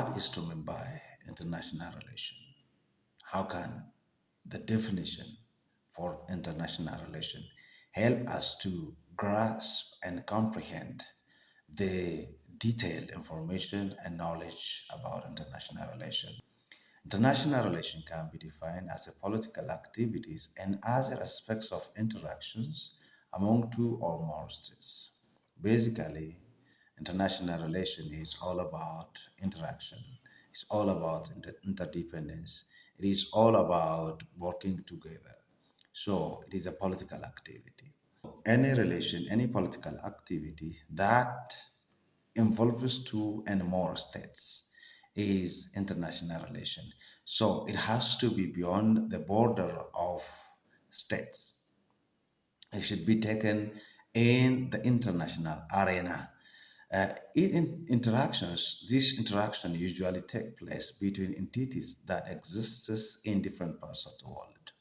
what is to mean by international relation? How can the definition for international relation help us to grasp and comprehend the detailed information and knowledge about international relation? International relation can be defined as a political activities and other aspects of interactions among two or more states. Basically, international relation is all about interaction. It's all about interdependence. It is all about working together. So it is a political activity. Any relation, any political activity that involves two and more states is international relation. So it has to be beyond the border of states. It should be taken in the international arena. These interactions usually take place between entities that exist in different parts of the world.